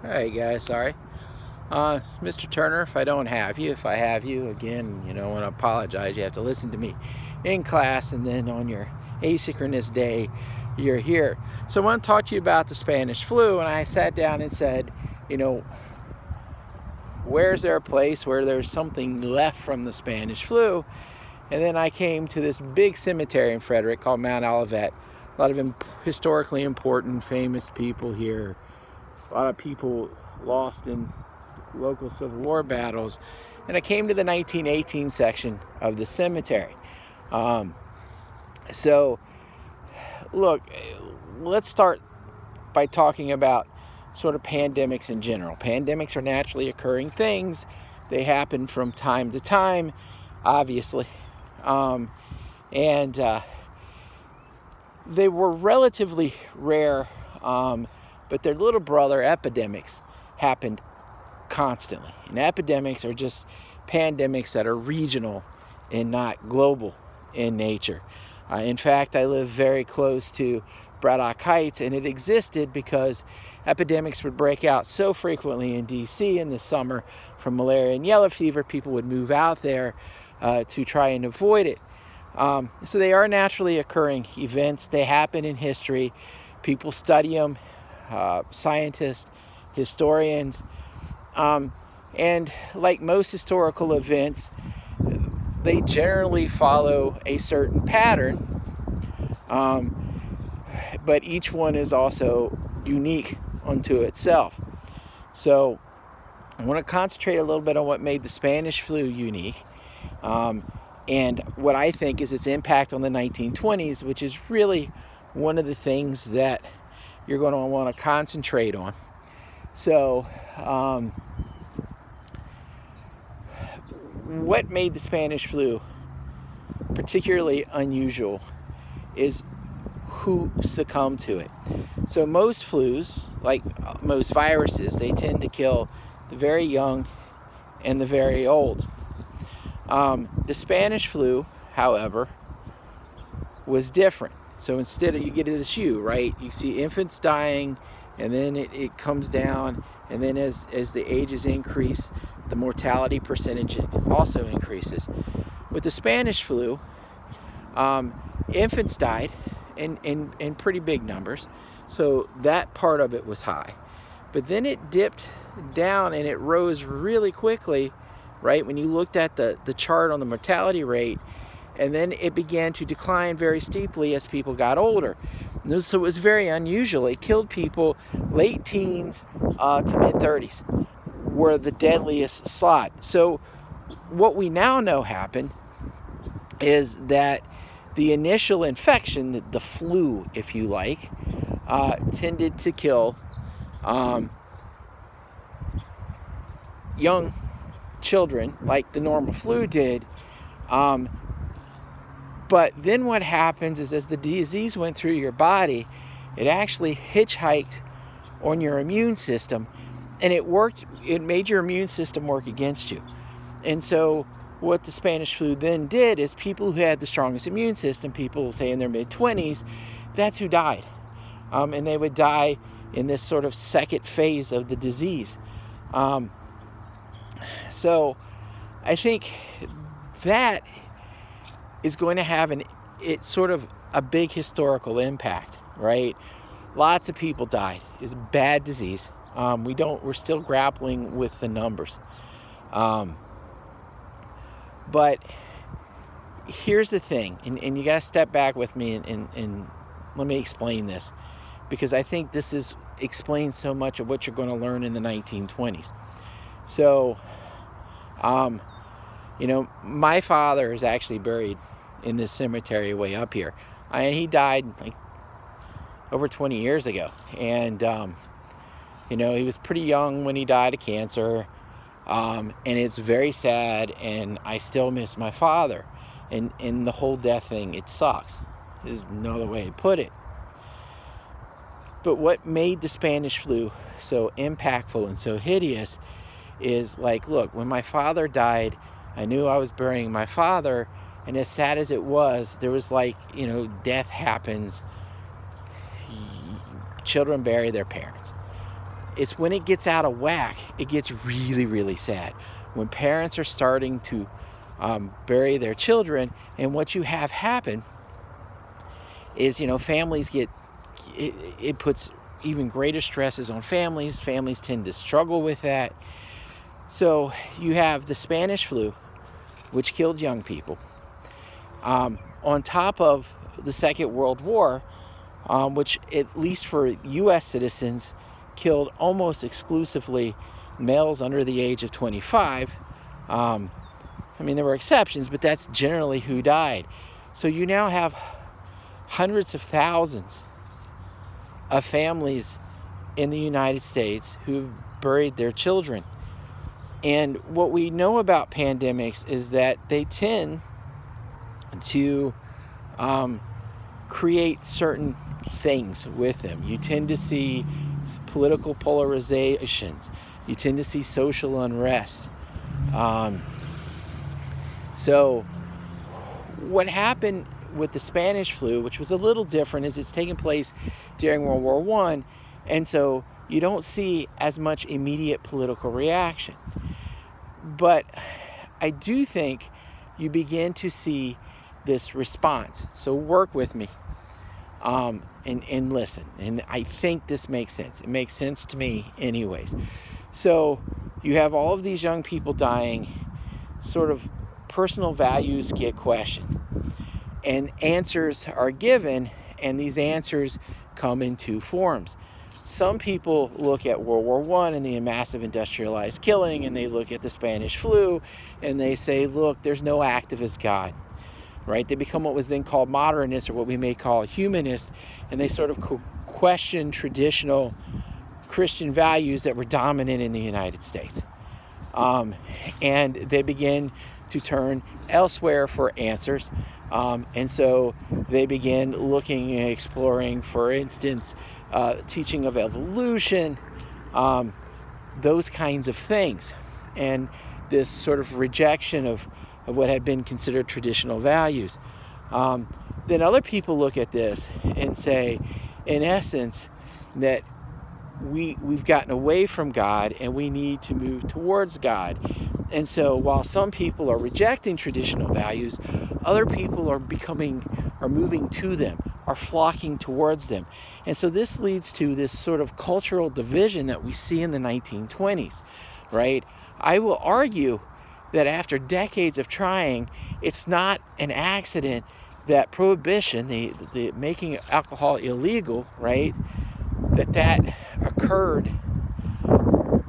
Hey guys, sorry. It's Mr. Turner. If I don't have you, if I have you, again, I want to apologize. You have to listen to me in class, and then on your asynchronous day, you're here. So I want to talk to you about the Spanish flu, and I sat down and said, where's there a place where there's something left from the Spanish flu? And then I came to this big cemetery in Frederick called Mount Olivet. A lot of historically important, famous people here. A lot of people lost in local Civil War battles. And I came to the 1918 section of the cemetery. So, look, let's start by talking about sort of pandemics in general. Pandemics are naturally occurring things. They happen from time to time, obviously. They were relatively rare, but their little brother, epidemics, happened constantly. And epidemics are just pandemics that are regional and not global in nature. In fact, I live very close to Braddock Heights, and it existed because epidemics would break out so frequently in D.C. in the summer from malaria and yellow fever. People would move out there to try and avoid it. So they are naturally occurring events. They happen in history. People study them, scientists, historians. And like most historical events, they generally follow a certain pattern. But each one is also unique unto itself. So I want to concentrate a little bit on what made the Spanish flu unique. And what I think is its impact on the 1920s, which is really one of the things that you're going to want to concentrate on. So, what made the Spanish flu particularly unusual is who succumbed to it. So most flus, like most viruses, they tend to kill the very young and the very old. The Spanish flu, however, was different. So instead of, you get this U, right? You see infants dying, and then it comes down, and then as the ages increase, the mortality percentage also increases. With the Spanish flu, infants died in pretty big numbers, so that part of it was high. But then it dipped down and it rose really quickly, right? When you looked at the chart on the mortality rate, and then it began to decline very steeply as people got older. So it was very unusual. It killed people late teens to mid-30s were the deadliest slot. So what we now know happened is that the initial infection, the flu, if you like, tended to kill young children like the normal flu did. But then what happens is, as the disease went through your body, it actually hitchhiked on your immune system, and it made your immune system work against you. And so what the Spanish flu then did is, people who had the strongest immune system, people say in their mid-20s, that's who died. And they would die in this sort of second phase of the disease. So I think that is going to have it's sort of a big historical impact, right? Lots of people died. It's a bad disease. We're still grappling with the numbers. But here's the thing, and you got to step back with me and let me explain this, because I think this explains so much of what you're going to learn in the 1920s. So, my father is actually buried in this cemetery way up here. And he died like over 20 years ago. And, he was pretty young when he died of cancer. And it's very sad, and I still miss my father. And the whole death thing, it sucks. There's no other way to put it. But what made the Spanish flu so impactful and so hideous is, like, look, when my father died, I knew I was burying my father, and as sad as it was, there was death happens. Children bury their parents. it's when it gets out of whack, it gets really, really sad. When parents are starting to bury their children, and what you have happen is, families it puts even greater stresses on families. Families tend to struggle with that. So you have the Spanish flu, which killed young people, on top of the Second World War, which, at least for U.S. citizens, killed almost exclusively males under the age of 25. There were exceptions, but that's generally who died. So you now have hundreds of thousands of families in the United States who've buried their children. And what we know about pandemics is that they tend to create certain things with them. You tend to see political polarizations. You tend to see social unrest. So what happened with the Spanish flu, which was a little different, is it's taken place during World War I, and so you don't see as much immediate political reaction. But I do think you begin to see this response. So work with me and listen. And I think this makes sense. It makes sense to me anyways. So you have all of these young people dying, sort of personal values get questioned, and answers are given, and these answers come in two forms. Some people look at World War I and the massive industrialized killing, and they look at the Spanish flu, and they say, look, there's no activist God, right? They become what was then called modernists, or what we may call humanist, and they sort of question traditional Christian values that were dominant in the United States. And they begin to turn elsewhere for answers. And so they begin looking and exploring, for instance, teaching of evolution, those kinds of things. And this sort of rejection of what had been considered traditional values. Then other people look at this and say, in essence, that we've gotten away from God and we need to move towards God. And so while some people are rejecting traditional values, other people are moving to them, are flocking towards them. And so this leads to this sort of cultural division that we see in the 1920s, right? I will argue that after decades of trying, it's not an accident that prohibition, the making alcohol illegal, right, that occurred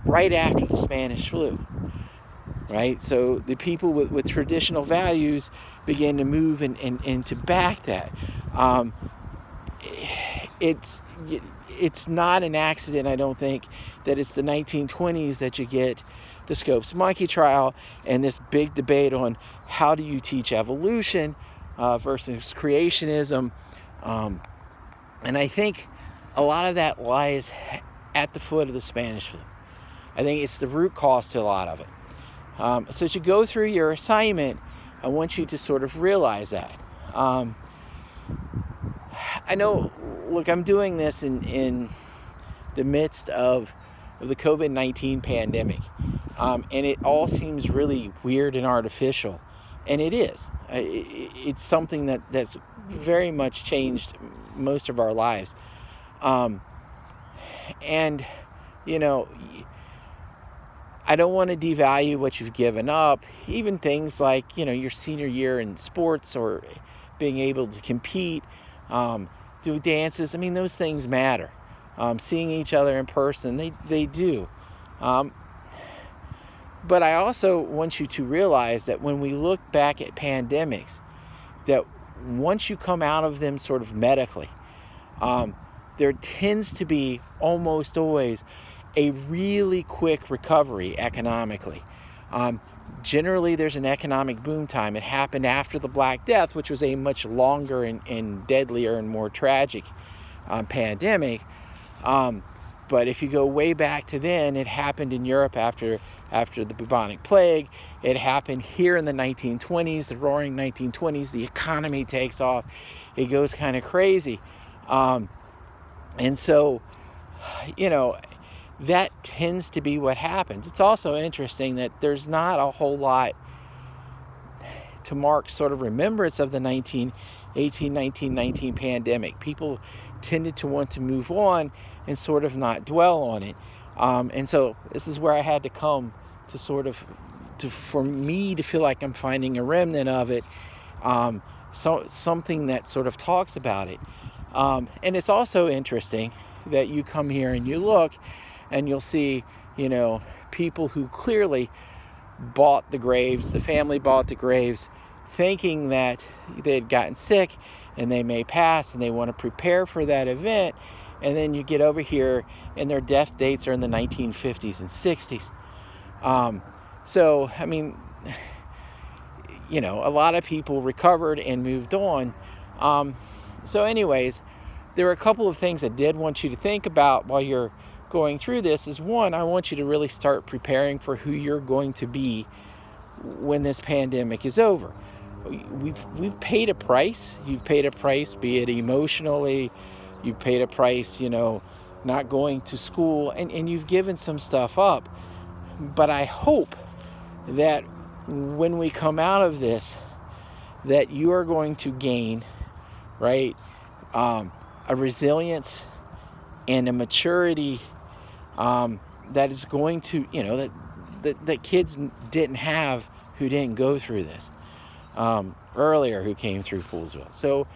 right after the Spanish flu, right? So the people with traditional values began to move and to back that. It's not an accident, I don't think, that it's the 1920s that you get the Scopes monkey trial and this big debate on how do you teach evolution versus creationism. And I think a lot of that lies at the foot of the Spanish flu. I think it's the root cause to a lot of it. So as you go through your assignment, I want you to sort of realize that. I know, look, I'm doing this in the midst of the COVID-19 pandemic. And it all seems really weird and artificial. And it is. It's something that's very much changed most of our lives. And, I don't want to devalue what you've given up. Even things like, your senior year in sports or being able to compete, do dances. Those things matter. Seeing each other in person, they do. But I also want you to realize that when we look back at pandemics, that once you come out of them sort of medically, there tends to be almost always a really quick recovery economically. Generally, there's an economic boom time. It happened after the Black Death, which was a much longer and deadlier and more tragic pandemic. But if you go way back to then, it happened in Europe after the bubonic plague. It happened here in the 1920s, the roaring 1920s. The economy takes off. It goes kind of crazy. And so, that tends to be what happens. It's also interesting that there's not a whole lot to mark sort of remembrance of the 1919 pandemic. People tended to want to move on and sort of not dwell on it. And so this is where I had to come to sort of, for me to feel like I'm finding a remnant of it, something that sort of talks about it. And it's also interesting that you come here and you look and you'll see, people who clearly bought the graves, the family bought the graves, thinking that they had gotten sick and they may pass and they want to prepare for that event. And then you get over here and their death dates are in the 1950s and 60s. So, I mean, a lot of people recovered and moved on. So anyways, there are a couple of things I did want you to think about while you're going through this. Is one, I want you to really start preparing for who you're going to be when this pandemic is over. We've paid a price. You've paid a price, be it emotionally. You've paid a price, not going to school, and you've given some stuff up. But I hope that when we come out of this, that you are going to gain, right, a resilience and a maturity that is going to, that kids didn't have who didn't go through this earlier, who came through Poolsville. So,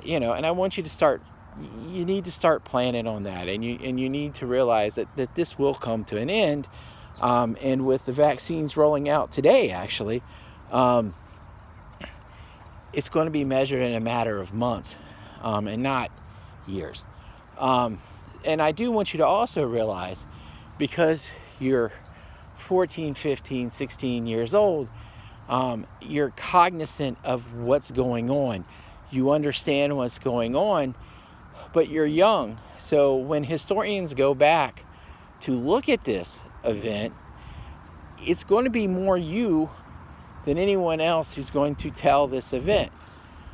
and I want you to you need to start planning on that, and you need to realize that this will come to an end. And with the vaccines rolling out today, actually, it's going to be measured in a matter of months and not years. And I do want you to also realize, because you're 14, 15, 16 years old, you're cognizant of what's going on. You understand what's going on, but you're young. So when historians go back to look at this event, it's going to be more you than anyone else who's going to tell this event,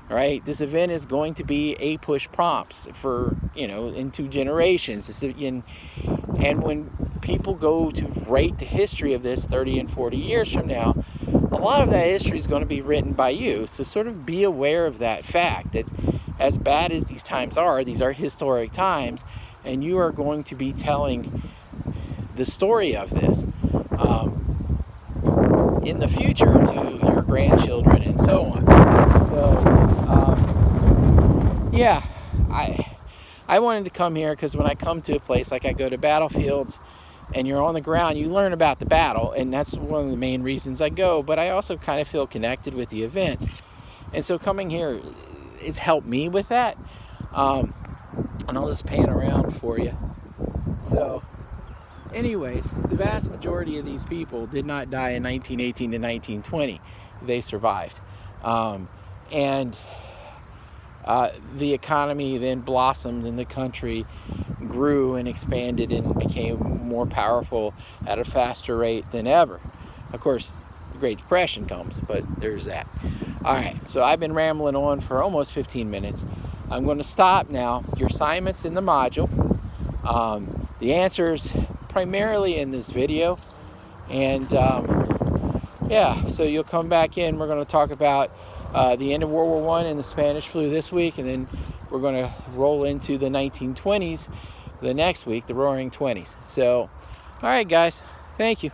right? This event is going to be a push prompts for, in 2 generations. And when people go to write the history of this 30 and 40 years from now, a lot of that history is going to be written by you. So sort of be aware of that fact, that as bad as these times are, these are historic times, and you are going to be telling the story of this in the future to your grandchildren and so on. So, I wanted to come here because when I come to a place, like I go to battlefields and you're on the ground, you learn about the battle, and that's one of the main reasons I go. But I also kind of feel connected with the events, and so coming here has helped me with that. And I'll just pan around for you. So anyways, the vast majority of these people did not die in 1918 to 1920. They survived. And the economy then blossomed, and the country grew and expanded and became more powerful at a faster rate than ever. Of course, the Great Depression comes, but there's that. All right, so I've been rambling on for almost 15 minutes. I'm going to stop now. Your assignment's in the module. The answers primarily in this video. And so you'll come back in. We're going to talk about the end of World War I and the Spanish flu this week, and then we're going to roll into the 1920s the next week, the Roaring 20s. So, all right, guys, thank you.